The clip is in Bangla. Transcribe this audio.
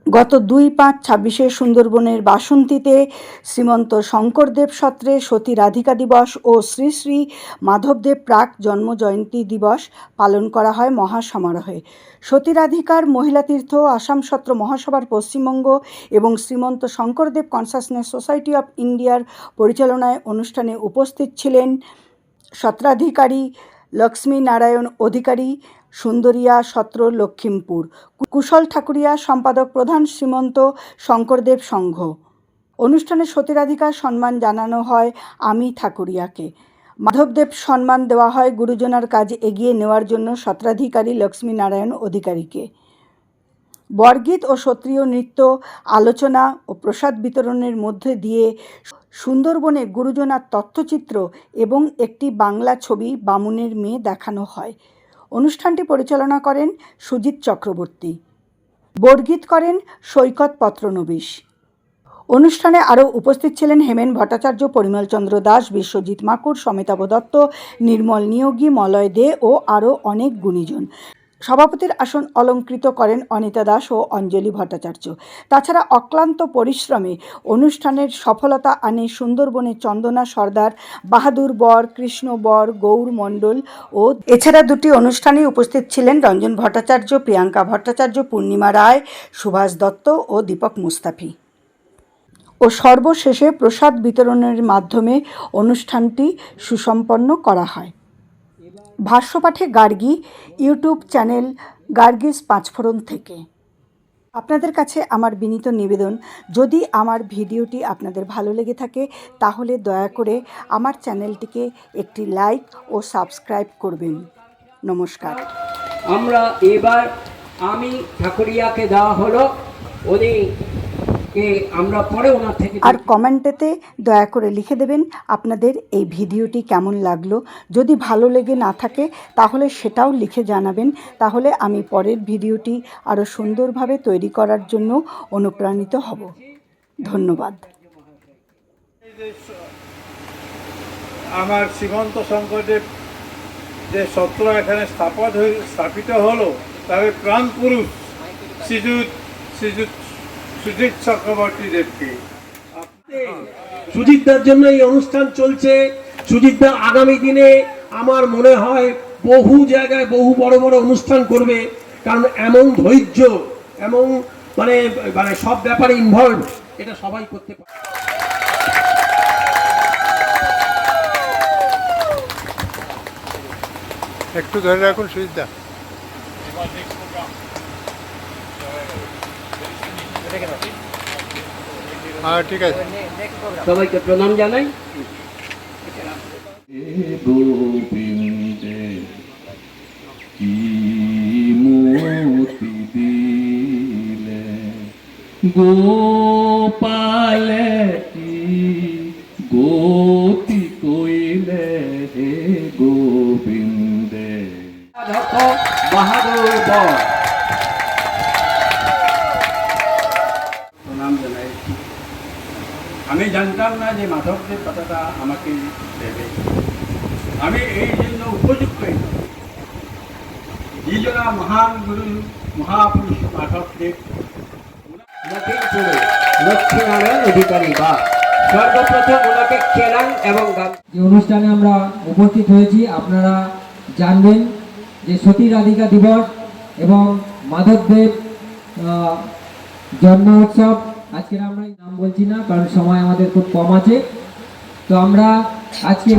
গত ২-৫-২৬ সুন্দরবনের বাসন্তীতে শ্রীমন্ত শঙ্করদেব সত্রে সতী রাধিকা দিবস ও শ্রী শ্রী মাধবদেব প্রাক জন্মজয়ন্তী দিবস পালন করা হয় মহাসমারোহে। সতী রাধিকার মহিলা তীর্থ আসাম সত্র মহাসভার পশ্চিমবঙ্গ এবং Srimanta Sankardev consciousness society of ইন্ডিয়ার পরিচালনায় অনুষ্ঠানে উপস্থিত ছিলেন সত্রাধিকারী লক্ষ্মী নারায়ণ অধিকারী, সুন্দরিয়া সত্র, লখিমপুর, কুশল ঠাকুরিয়া, সম্পাদক প্রধান, শ্রীমন্ত শঙ্করদেব সংঘ। অনুষ্ঠানে সতী রাধিকার সম্মান জানানো হয় আমি ঠাকুরিয়াকে। মাধবদেব সম্মান দেওয়া হয় গুরুজনার কাজ এগিয়ে নেওয়ার জন্য সত্রাধিকারী লক্ষ্মী নারায়ণ অধিকারীকে। বরগীত ও সত্রীয় নৃত্য, আলোচনা ও প্রসাদ বিতরণের মধ্যে দিয়ে সুন্দরবনে গুরুজনার তথ্যচিত্র এবং একটি বাংলা ছবি বামুনের মেয়ে দেখানো হয়। অনুষ্ঠানটি পরিচালনা করেন সুজিত চক্রবর্তী। বরগীত করেন সৈকত পত্রনবীশ। অনুষ্ঠানে আরও উপস্থিত ছিলেন হেমেন ভট্টাচার্য, পরিমল চন্দ্র দাস, বিশ্বজিৎ মাকুর, সমিতাভ দত্ত, নির্মল নিয়োগী, মলয় দে ও আরও অনেক গুণীজন। সভাপতির আসন অলঙ্কৃত করেন অনিতা দাস ও অঞ্জলি ভট্টাচার্য। তাছাড়া অক্লান্ত পরিশ্রমে অনুষ্ঠানের সফলতা আনে সুন্দরবনের চন্দনা সর্দার, বাহাদুর বর, কৃষ্ণ বর, গৌর মণ্ডল ও এছাড়া দুটি অনুষ্ঠানে উপস্থিত ছিলেন রঞ্জন ভট্টাচার্য, প্রিয়াঙ্কা ভট্টাচার্য, পূর্ণিমা রায়, সুভাষ দত্ত ও দীপক মুস্তাফি। ও সর্বশেষে প্রসাদ বিতরণের মাধ্যমে অনুষ্ঠানটি সুসম্পন্ন করা হয়। ভাষ্যপাঠে গার্গী, ইউটিউব চ্যানেল গার্গিস পাঁচফোড়ন থেকে। আপনাদের কাছে আমার বিনীত নিবেদন, যদি আমার ভিডিওটি আপনাদের ভালো লেগে থাকে তাহলে দয়া করে আমার চ্যানেলটিকে একটি লাইক ও সাবস্ক্রাইব করবেন। নমস্কার। আমরা এবার আমি ঠাকুরিয়াকে দেওয়া হলো, উনি আমরা পরে ওনার থেকে। আর কমেন্টেতে দয়া করে লিখে দেবেন আপনাদের এই ভিডিওটি কেমন লাগলো। যদি ভালো লেগে না থাকে তাহলে সেটাও লিখে জানাবেন, তাহলে আমি পরের ভিডিওটি আরও সুন্দরভাবে তৈরি করার জন্য অনুপ্রাণিত হব। ধন্যবাদ। আমার শ্রীমন্ত শঙ্করদেব যে সত্র এখানে স্থাপিত হলো, তার প্রাণ পুরুষ শ্রীযুত সুজিত চক্রবর্তী দেবকে। সুজিতদার জন্য এই অনুষ্ঠান চলছে। সুজিতদা আগামী দিনে আমার মনে হয় বহু জায়গায় বহু বড় বড় অনুষ্ঠান করবে, কারণ এমন ধৈর্য, এমন মানে মানে সব ব্যাপারে ইনভলভ, এটা সবাই করতে পারে। একটু ধরে রাখুন সুজিতদা। হ্যাঁ, ঠিক আছে। সবাইকে প্রণাম জানাই। গোবিন্দে কি মোতি দিলে, গোপালে কি গতি কইলে হে গোবিন্দে। বাহাদুর বর প্রণাম জানাই। আমি জানতাম না যে মাধবদেব কথাটা আমাকে দেবে। আমি এই জন্য উপযুক্ত যিজনা মহান গুরু মহাপুরুষ মাধবদেব লক্ষ্মীনারায়ণ অধিকারী বা সর্বপ্রথম ওনাকে কেরাং এবং গান। যে অনুষ্ঠানে আমরা উপস্থিত হয়েছি, আপনারা জানবেন যে সতী রাধিকা দিবস এবং মাধবদেব জন্ম উৎসব। আজকের আমরা নাম বলছি না, কারণ সময় আমাদের খুব কম আছে। তো আমরা আজকের